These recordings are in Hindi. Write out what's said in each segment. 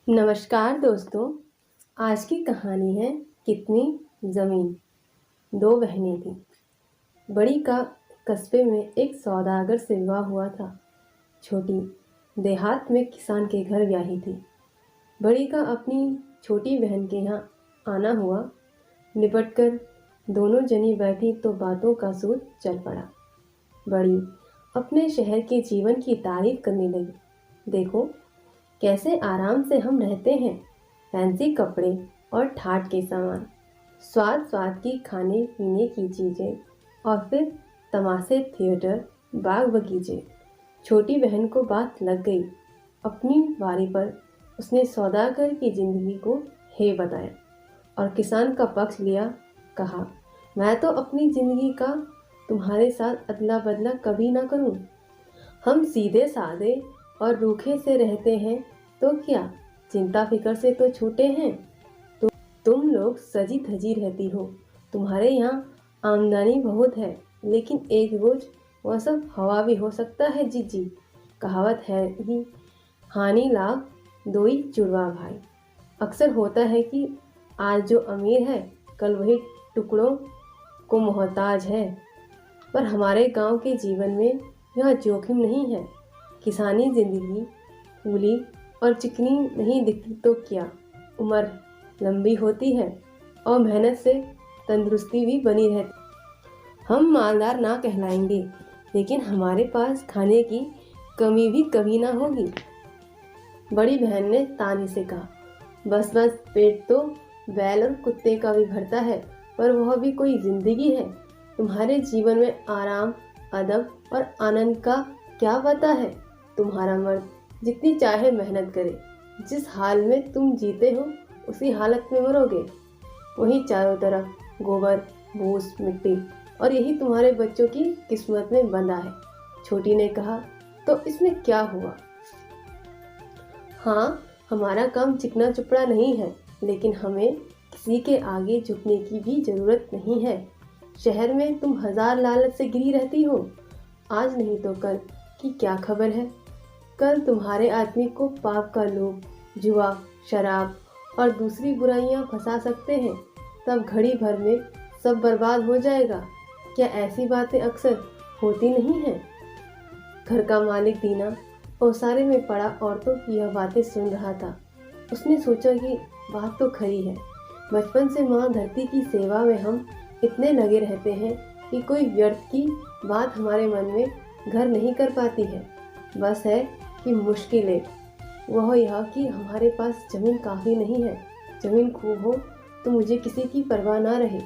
नमस्कार दोस्तों। आज की कहानी है कितनी ज़मीन। दो बहनें थीं। बड़ी का कस्बे में एक सौदागर से विवाह हुआ था। छोटी देहात में किसान के घर ब्याही थी। बड़ी का अपनी छोटी बहन के यहाँ आना हुआ। निपट कर दोनों जनी बैठी तो बातों का सूर चल पड़ा। बड़ी अपने शहर के जीवन की तारीफ करने लगी। देखो कैसे आराम से हम रहते हैं, फैंसी कपड़े और ठाठ के सामान, स्वाद स्वाद की खाने पीने की चीज़ें और फिर तमाशे, थिएटर, बाग बगीचे। छोटी बहन को बात लग गई। अपनी बारी पर उसने सौदागर की जिंदगी को हे बताया और किसान का पक्ष लिया। कहा, मैं तो अपनी जिंदगी का तुम्हारे साथ अदला बदला कभी ना करूं। हम सीधे साधे और रूखे से रहते हैं तो क्या, चिंता फिक्र से तो छूटे हैं। तुम लोग सजी धजी रहती हो। तुम्हारे यहाँ आमदनी बहुत है, लेकिन एक रोज वह सब हवा भी हो सकता है। जीजी कहावत है ही, हानि लाभ दोई जुड़वा भाई। अक्सर होता है कि आज जो अमीर है कल वही टुकड़ों को मोहताज है। पर हमारे गांव के जीवन में यह जोखिम नहीं है। किसानी जिंदगी फूली और चिकनी नहीं दिखती तो क्या, उम्र लंबी होती है और मेहनत से तंदुरुस्ती भी बनी रहती। हम मालदार ना कहलाएंगे, लेकिन हमारे पास खाने की कमी भी कभी ना होगी। बड़ी बहन ने ताने से कहा, बस बस, पेट तो बैल और कुत्ते का भी भरता है, पर वह भी कोई जिंदगी है। तुम्हारे जीवन में आराम, अदब और आनंद का क्या पता है। तुम्हारा मर्द जितनी चाहे मेहनत करे, जिस हाल में तुम जीते हो उसी हालत में मरोगे। वही चारों तरफ गोबर, भूस, मिट्टी, और यही तुम्हारे बच्चों की किस्मत में बंधा है। छोटी ने कहा, तो इसमें क्या हुआ। हाँ, हमारा काम चिकना चुपड़ा नहीं है, लेकिन हमें किसी के आगे झुकने की भी जरूरत नहीं है। शहर में तुम हजार लालच से घिरी रहती हो। आज नहीं तो कल की क्या खबर है। कल तुम्हारे आदमी को पाप का लोभ, जुआ, शराब और दूसरी बुराइयां फंसा सकते हैं। तब घड़ी भर में सब बर्बाद हो जाएगा। क्या ऐसी बातें अक्सर होती नहीं हैं। घर का मालिक दीना ओसारे में पड़ा औरतों की यह बातें सुन रहा था। उसने सोचा कि बात तो खरी है। बचपन से माँ धरती की सेवा में हम इतने लगे रहते हैं कि कोई व्यर्थ की बात हमारे मन में घर नहीं कर पाती है। बस है कि मुश्किलें वह यह कि हमारे पास जमीन काफ़ी नहीं है। जमीन खूब हो तो मुझे किसी की परवाह ना रहे,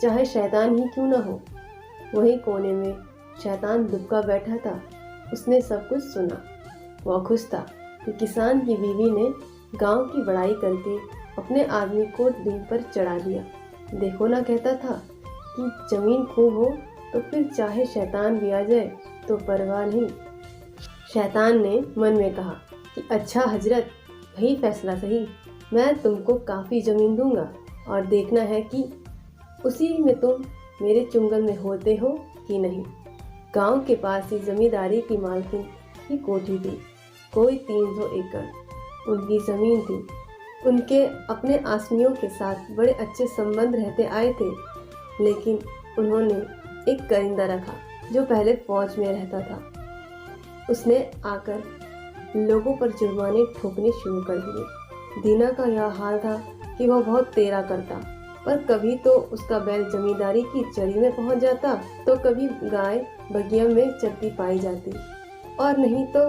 चाहे शैतान ही क्यों ना हो। वही कोने में शैतान दुबका बैठा था। उसने सब कुछ सुना। वह खुश था कि किसान की बीवी ने गांव की बड़ाई करके अपने आदमी को दिल पर चढ़ा दिया। देखो ना, कहता था कि जमीन खूब हो तो फिर चाहे शैतान भी आ जाए तो परवाह नहीं। शैतान ने मन में कहा कि अच्छा हजरत, वही फैसला सही। मैं तुमको काफ़ी ज़मीन दूंगा और देखना है कि उसी में तुम मेरे चुंगल में होते हो कि नहीं। गांव के पास ही जमींदारी की मालकिन की कोठी थी। कोई 300 एकड़ उनकी ज़मीन थी। उनके अपने आसमियों के साथ बड़े अच्छे संबंध रहते आए थे, लेकिन उन्होंने एक करिंदा रखा जो पहले फौज में रहता था। उसने आकर लोगों पर जुर्माने ठोकने शुरू कर दिए। दीना का यह हाल था कि वह बहुत तेरा करता, पर कभी तो उसका बैल जमींदारी की जड़ी में पहुंच जाता, तो कभी गाय बगिया में चरती पाई जाती, और नहीं तो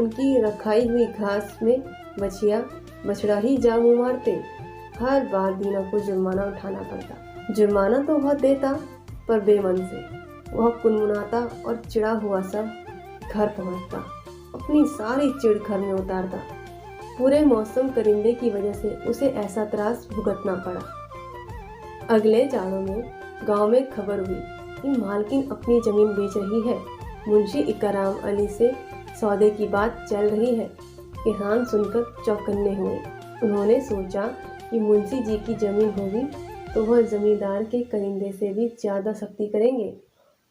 उनकी रखाई हुई घास में बछिया बछड़ा ही जा मुँह मारते। हर बार दीना को जुर्माना उठाना पड़ता। जुर्माना तो वह देता, पर बेमन से। वह कुनमुनाता और चिड़ा हुआ सा घर पहुंचता, अपनी सारी चिढ़ घर में उतारता। पूरे मौसम करिंदे की वजह से उसे ऐसा त्रास भुगतना पड़ा। अगले जाड़ों में गांव में खबर हुई कि मालकिन अपनी जमीन बेच रही है। मुंशी इकराम अली से सौदे की बात चल रही है। किसान सुनकर चौकन्ने हुए। उन्होंने सोचा कि मुंशी जी की जमीन होगी तो वह जमींदार के करिंदे से भी ज़्यादा सख्ती करेंगे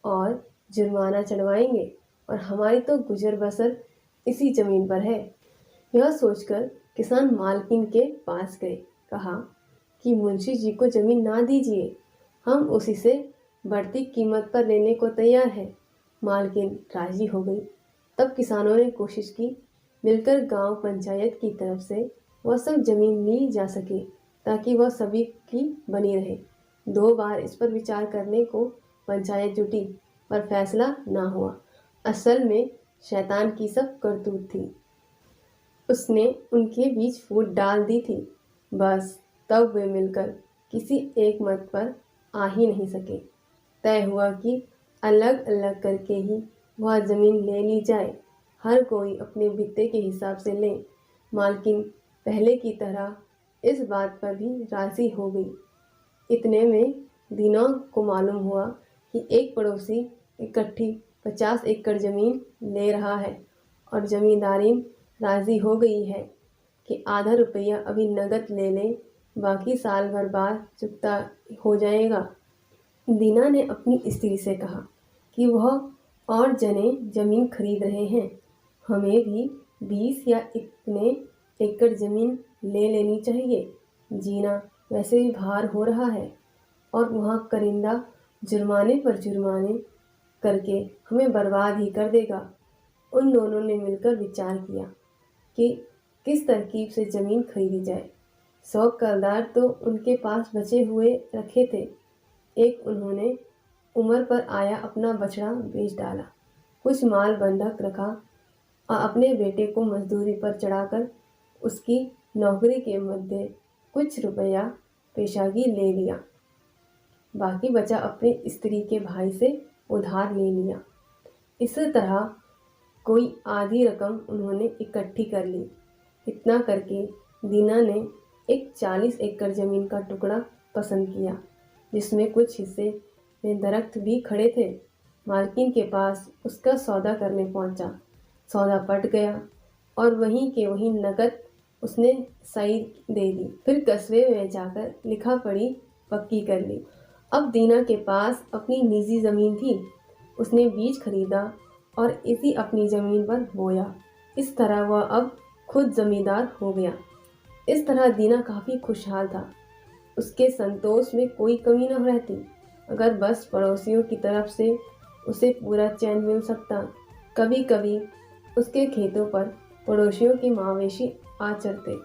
और जुर्माना चढ़वाएंगे, और हमारी तो गुजर बसर इसी जमीन पर है। यह सोचकर किसान मालकिन के पास गए, कहा कि मुंशी जी को जमीन ना दीजिए, हम उसी से बढ़ती कीमत पर लेने को तैयार है। मालकिन राजी हो गई। तब किसानों ने कोशिश की, मिलकर गांव पंचायत की तरफ से वह सब जमीन ली जा सके ताकि वह सभी की बनी रहे। 2 बार इस पर विचार करने को पंचायत जुटी, पर फैसला ना हुआ। असल में शैतान की सब करतूत थी। उसने उनके बीच फूट डाल दी थी। बस तब वे मिलकर किसी एक मत पर आ ही नहीं सके। तय हुआ कि अलग अलग करके ही वह जमीन ले ली जाए, हर कोई अपने बित्ते के हिसाब से ले। मालकिन पहले की तरह इस बात पर भी राजी हो गई। इतने में दीना को मालूम हुआ कि एक पड़ोसी इकट्ठी 50 एकड़ जमीन ले रहा है और जमींदारी राजी हो गई है कि आधा रुपया अभी नगद ले लें, बाकी साल भर बाद चुकता हो जाएगा। दीना ने अपनी स्त्री से कहा कि वह और जने जमीन खरीद रहे हैं, हमें भी 20 या इतने एकड़ जमीन ले लेनी चाहिए। जीना वैसे भी भार हो रहा है और वहाँ करिंदा जुर्माने पर जुर्माने करके हमें बर्बाद ही कर देगा। उन दोनों ने मिलकर विचार किया कि किस तरकीब से जमीन खरीदी जाए। 100 करदार तो उनके पास बचे हुए रखे थे। एक उन्होंने उम्र पर आया अपना बछड़ा बेच डाला, कुछ माल बंधक रखा और अपने बेटे को मजदूरी पर चढ़ाकर उसकी नौकरी के मध्य कुछ रुपया पेशागी ले लिया। बाकी बचा अपने स्त्री के भाई से उधार ले लिया। इस तरह कोई आधी रकम उन्होंने इकट्ठी कर ली। इतना करके दीना ने एक 40 एकड़ जमीन का टुकड़ा पसंद किया, जिसमें कुछ हिस्से में दरख्त भी खड़े थे। मालकिन के पास उसका सौदा करने पहुंचा। सौदा पट गया और वहीं के वहीं नकद उसने सही दे दी। फिर कस्बे में जाकर लिखा पढ़ी पक्की कर ली। अब दीना के पास अपनी निजी ज़मीन थी। उसने बीज खरीदा और इसी अपनी ज़मीन पर बोया। इस तरह वह अब खुद ज़मींदार हो गया। इस तरह दीना काफ़ी खुशहाल था। उसके संतोष में कोई कमी न रहती, अगर बस पड़ोसियों की तरफ से उसे पूरा चैन मिल सकता। कभी कभी उसके खेतों पर पड़ोसियों के मवेशी आ चढ़ते।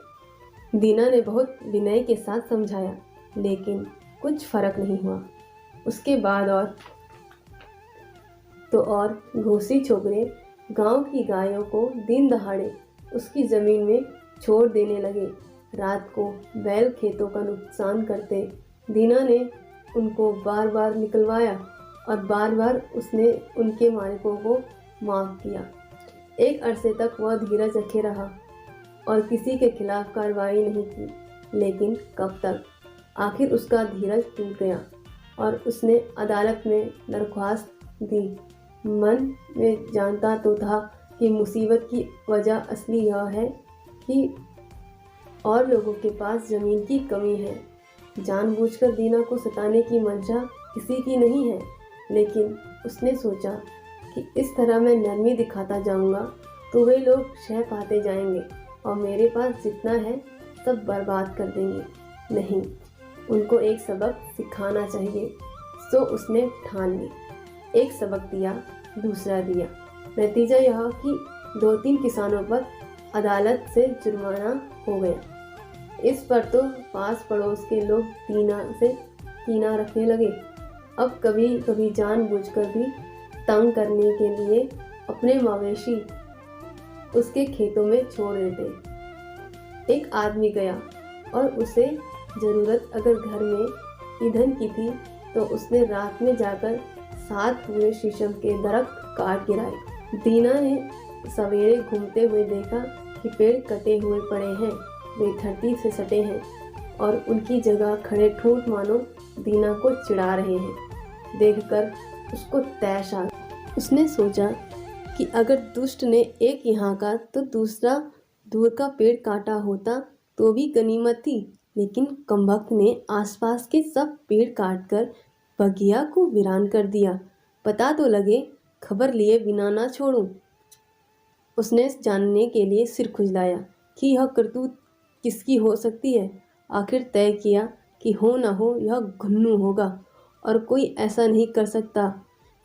दीना ने बहुत विनय के साथ समझाया, लेकिन कुछ फर्क नहीं हुआ। उसके बाद और घूसी छोकरे गांव की गायों को दिन दहाड़े उसकी ज़मीन में छोड़ देने लगे। रात को बैल खेतों का नुकसान करते। दीना ने उनको बार बार निकलवाया और बार बार उसने उनके मालिकों को माफ़ किया। एक अरसे तक वह धीरज रखे रहा और किसी के खिलाफ कार्रवाई नहीं की, लेकिन कब तक। आखिर उसका धीरज टूट गया और उसने अदालत में दरख्वास्त दी। मन में जानता तो था कि मुसीबत की वजह असली यह है कि और लोगों के पास ज़मीन की कमी है। जानबूझकर दीना को सताने की मंशा किसी की नहीं है, लेकिन उसने सोचा कि इस तरह मैं नरमी दिखाता जाऊंगा तो वे लोग शह पाते जाएंगे और मेरे पास जितना है सब बर्बाद कर देंगे। नहीं, उनको एक सबक सिखाना चाहिए। सो उसने ठान ली। एक सबक दिया, दूसरा दिया। नतीजा यह कि 2-3 किसानों पर अदालत से जुर्माना हो गया। इस पर तो पास पड़ोस के लोग दीना से कीना रखने लगे। अब कभी कभी जानबूझकर भी तंग करने के लिए अपने मवेशी उसके खेतों में छोड़ देते। एक आदमी गया और उसे ज़रूरत अगर घर में ईंधन की थी तो उसने रात में जाकर 7 पूरे शीशम के दरख्त काट गिराए। दीना ने सवेरे घूमते हुए देखा कि पेड़ कटे हुए पड़े हैं, वे धरती से सटे हैं और उनकी जगह खड़े ठूंठ मानो दीना को चिढ़ा रहे हैं। देखकर उसको तैश आ गई। उसने सोचा कि अगर दुष्ट ने एक यहाँ का तो दूसरा दूर का पेड़ काटा होता तो भी गनीमत थी, लेकिन कमबख्त ने आसपास के सब पेड़ काटकर बगिया को वीरान कर दिया। पता तो लगे, खबर लिए बिना ना छोड़ूं। उसने जानने के लिए सिर खुजलाया कि यह करतूत किसकी हो सकती है। आखिर तय किया कि हो ना हो यह घुन्नू होगा और कोई ऐसा नहीं कर सकता।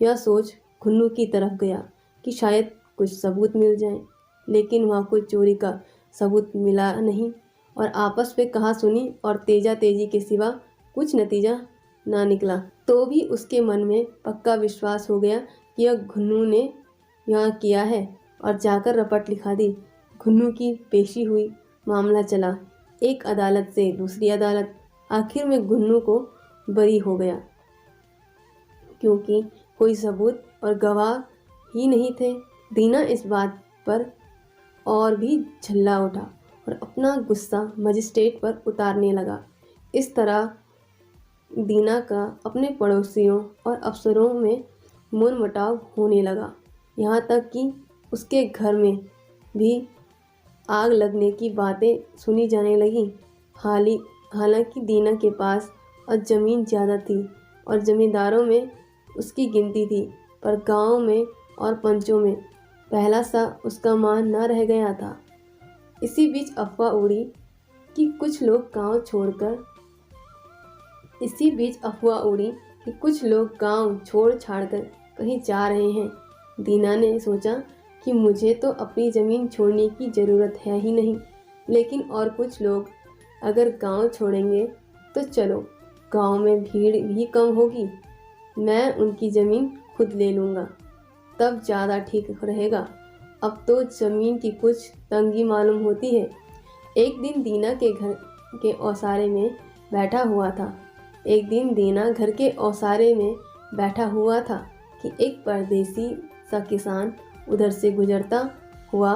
यह सोच घुन्नू की तरफ गया कि शायद कुछ सबूत मिल जाए, लेकिन वहाँ कुछ चोरी का सबूत मिला नहीं और आपस में कहा सुनी और तेजा तेजी के सिवा कुछ नतीजा ना निकला। तो भी उसके मन में पक्का विश्वास हो गया कि यह घुन्नू ने यहाँ किया है और जाकर रपट लिखा दी। घुन्नू की पेशी हुई, मामला चला एक अदालत से दूसरी अदालत। आखिर में घुन्नू को बरी हो गया, क्योंकि कोई सबूत और गवाह ही नहीं थे। दीना इस बात पर और भी झल्ला उठा और अपना गुस्सा मजिस्ट्रेट पर उतारने लगा। इस तरह दीना का अपने पड़ोसियों और अफसरों में मनमुटाव होने लगा, यहाँ तक कि उसके घर में भी आग लगने की बातें सुनी जाने लगीं। हालांकि दीना के पास अब ज़मीन ज़्यादा थी और ज़मींदारों में उसकी गिनती थी, पर गांव में और पंचों में पहला सा उसका मान न रह गया था। इसी बीच अफवाह उड़ी कि कुछ लोग गांव छोड़ छाड़कर कहीं जा रहे हैं। दीना ने सोचा कि मुझे तो अपनी ज़मीन छोड़ने की ज़रूरत है ही नहीं, लेकिन और कुछ लोग अगर गांव छोड़ेंगे तो चलो गांव में भीड़ भी कम होगी। मैं उनकी ज़मीन खुद ले लूँगा, तब ज़्यादा ठीक रहेगा। अब तो ज़मीन की कुछ तंगी मालूम होती है। एक दिन दीना घर के ओसारे में बैठा हुआ था कि एक परदेसी सा किसान उधर से गुजरता हुआ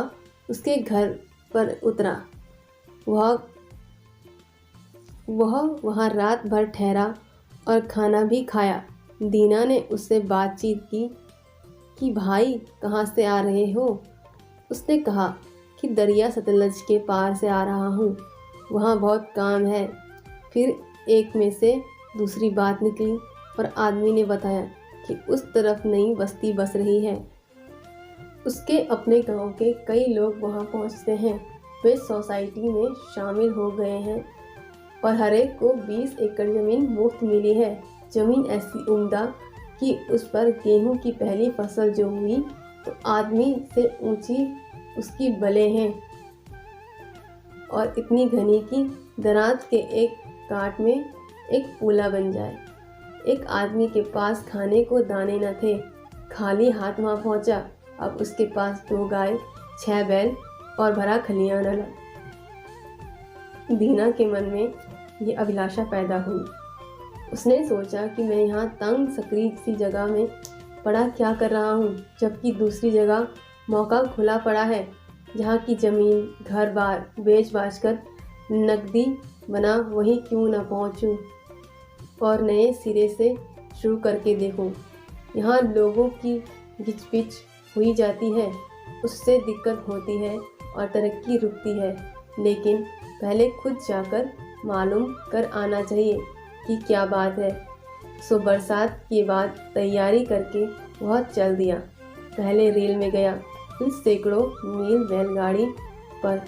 उसके घर पर उतरा। वह वहाँ रात भर ठहरा और खाना भी खाया। दीना ने उससे बातचीत की कि भाई कहाँ से आ रहे हो। उसने कहा कि दरिया सतलज के पार से आ रहा हूँ, वहाँ बहुत काम है। फिर एक में से दूसरी बात निकली और आदमी ने बताया कि उस तरफ नई बस्ती बस रही है। उसके अपने गांव के कई लोग वहां पहुंचते हैं। वे सोसाइटी में शामिल हो गए हैं और हर एक को 20 एकड़ ज़मीन मुफ्त मिली है। ज़मीन ऐसी उम्दा कि उस पर गेहूं की पहली फसल जो हुई तो आदमी से ऊंची उसकी बलें हैं और इतनी घनी कि दराज के एक काट में एक पूला बन जाए। एक आदमी के पास खाने को दाने न थे, खाली हाथ वहाँ पहुँचा। अब उसके पास 2 गाय, 6 बैल और भरा खलियान डाला। दीना के मन में ये अभिलाषा पैदा हुई। उसने सोचा कि मैं यहाँ तंग सकरी सी जगह में पड़ा क्या कर रहा हूँ, जबकि दूसरी जगह मौका खुला पड़ा है जहाँ की ज़मीन घर बार बेच बाच कर नकदी बना, वहीं क्यों न पहुँचूँ और नए सिरे से शुरू करके देखूँ। यहाँ लोगों की घिचपिच हुई जाती है, उससे दिक्कत होती है और तरक्की रुकती है, लेकिन पहले खुद जाकर मालूम कर आना चाहिए कि क्या बात है। सो बरसात के बाद तैयारी करके वह चल दिया। पहले रेल में गया, फिर सैकड़ों मील बैलगाड़ी पर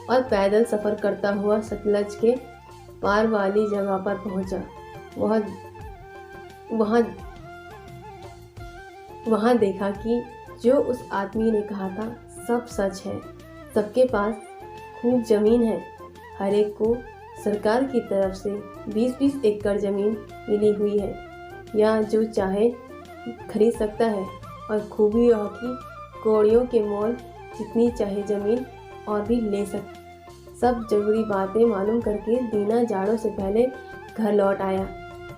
और पैदल सफ़र करता हुआ सतलज के पार वाली जगह पर पहुंचा। वहाँ देखा कि जो उस आदमी ने कहा था सब सच है। सबके पास खूब ज़मीन है, हर एक को सरकार की तरफ से 20-20 एकड़ ज़मीन मिली हुई है, या जो चाहे खरीद सकता है। और खूबी यह कि कौड़ियों के मोल जितनी चाहे ज़मीन और भी ले सकता। सब जरूरी बातें मालूम करके दीना जाड़ों से पहले घर लौट आया।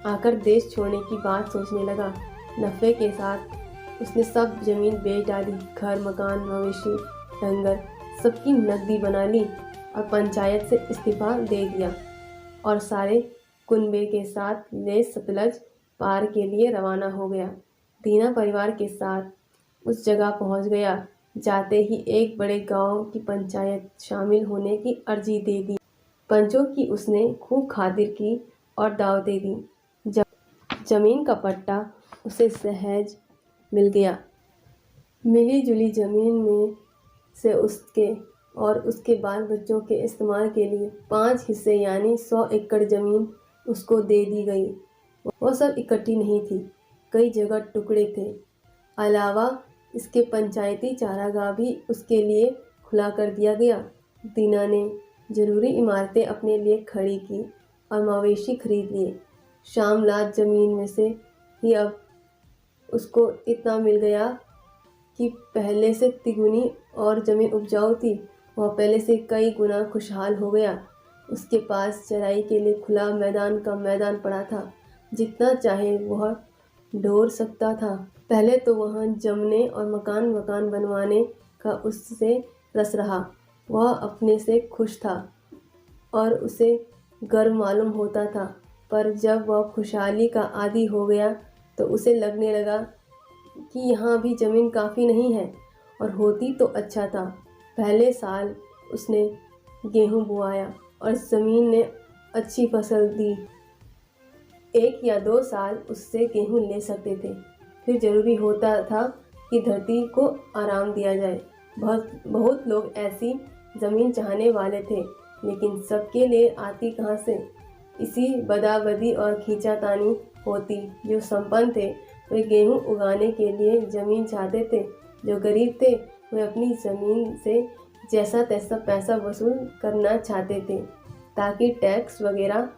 आकर देश छोड़ने की बात सोचने लगा। नफ़े के साथ उसने सब ज़मीन बेच डाली, घर मकान मवेशी डंगर सबकी नकदी बना ली और पंचायत से इस्तीफा दे दिया और सारे कुनबे के साथ ले सतलज पार के लिए रवाना हो गया। दीना परिवार के साथ उस जगह पहुंच गया। जाते ही एक बड़े गांव की पंचायत शामिल होने की अर्जी दे दी। पंचों की उसने खूब खातिर की और दावतें दी। जमीन का पट्टा उसे सहज मिल गया। मिली जुली जमीन में से उसके और उसके बाल बच्चों के इस्तेमाल के लिए 5 हिस्से यानी 100 एकड़ ज़मीन उसको दे दी गई। वह सब इकट्ठी नहीं थी, कई जगह टुकड़े थे। अलावा इसके पंचायती चारागाह भी उसके लिए खुला कर दिया गया। दीना ने ज़रूरी इमारतें अपने लिए खड़ी की और मवेशी खरीद लिए। शामलात ज़मीन में से ही अब उसको इतना मिल गया कि पहले से तिगुनी और ज़मीन उपजाऊ थी। वह पहले से कई गुना खुशहाल हो गया। उसके पास चराई के लिए खुला मैदान का मैदान पड़ा था, जितना चाहे वह ढोर सकता था। पहले तो वहाँ जमने और मकान बनवाने का उससे रस रहा। वह अपने से खुश था और उसे गर्व मालूम होता था, पर जब वह खुशहाली का आदी हो गया तो उसे लगने लगा कि यहाँ भी ज़मीन काफ़ी नहीं है, और होती तो अच्छा था। पहले साल उसने गेहूँ बोआया और ज़मीन ने अच्छी फसल दी। 1 या 2 साल उससे गेहूँ ले सकते थे, फिर ज़रूरी होता था कि धरती को आराम दिया जाए। बहुत लोग ऐसी ज़मीन चाहने वाले थे, लेकिन सबके लिए आती कहाँ से। इसी बदाबदी और खींचातानी होती। जो संपन्न थे वे गेहूँ उगाने के लिए ज़मीन चाहते थे, जो गरीब थे वे अपनी ज़मीन से जैसा तैसा पैसा वसूल करना चाहते थे ताकि टैक्स वगैरह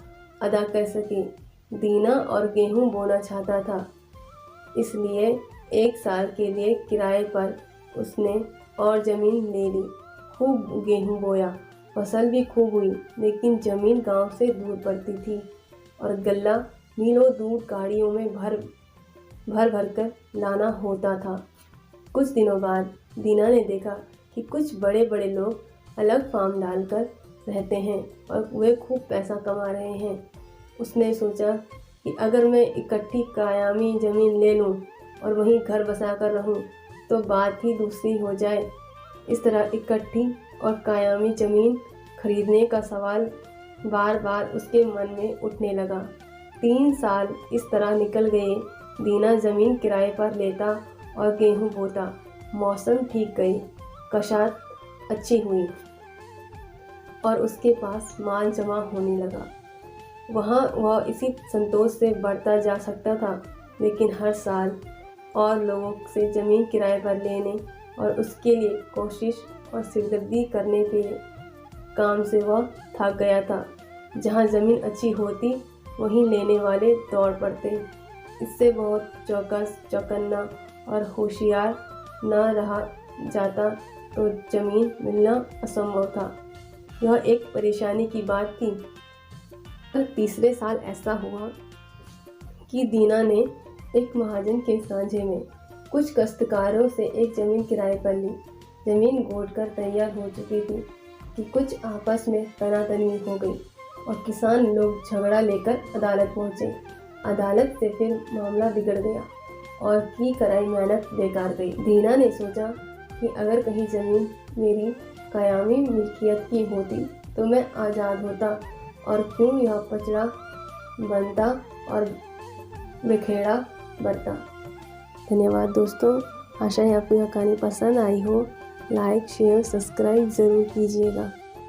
अदा कर सके। दीना और गेहूँ बोना चाहता था, इसलिए 1 साल के लिए किराए पर उसने और ज़मीन ले ली। खूब गेहूँ बोया, फसल भी खूब हुई, लेकिन ज़मीन गांव से दूर पड़ती थी और गल्ला मीलों दूर गाड़ियों में भर कर लाना होता था। कुछ दिनों बाद दीना ने देखा कि कुछ बड़े बड़े लोग अलग फार्म डालकर रहते हैं और वे खूब पैसा कमा रहे हैं। उसने सोचा कि अगर मैं इकट्ठी कायमी ज़मीन ले लूं और वहीं घर बसा कर रहूं तो बात ही दूसरी हो जाए। इस तरह इकट्ठी और कायमी ज़मीन खरीदने का सवाल बार बार उसके मन में उठने लगा। 3 साल इस तरह निकल गए। दीना ज़मीन किराए पर लेता और गेहूँ बोता। मौसम ठीक गई, कशात अच्छी हुई और उसके पास माल जमा होने लगा। वहाँ वह इसी संतोष से बढ़ता जा सकता था, लेकिन हर साल और लोगों से ज़मीन किराए पर लेने और उसके लिए कोशिश और सिरदर्दी करने के काम से वह थक गया था। जहाँ ज़मीन अच्छी होती वहीं लेने वाले दौड़ पड़ते। इससे बहुत चौकन्ना और होशियार न रहा जाता तो ज़मीन मिलना असंभव था। यह एक परेशानी की बात थी। तीसरे साल ऐसा हुआ कि दीना ने एक महाजन के साझे में कुछ काश्तकारों से एक ज़मीन किराए पर ली। ज़मीन गोद कर तैयार हो चुकी थी कि कुछ आपस में तनातनी हो गई और किसान लोग झगड़ा लेकर अदालत पहुँचे। अदालत से फिर मामला बिगड़ गया और की कराई मेहनत बेकार गई। दीना ने सोचा कि अगर कहीं ज़मीन मेरी कायमी मिल्कियत की होती तो मैं आज़ाद होता, और क्यों यह पचड़ा बनता और बिखेड़ा बढ़ता। धन्यवाद दोस्तों, आशा है आपको यह कहानी पसंद आई हो। लाइक शेयर सब्सक्राइब ज़रूर कीजिएगा।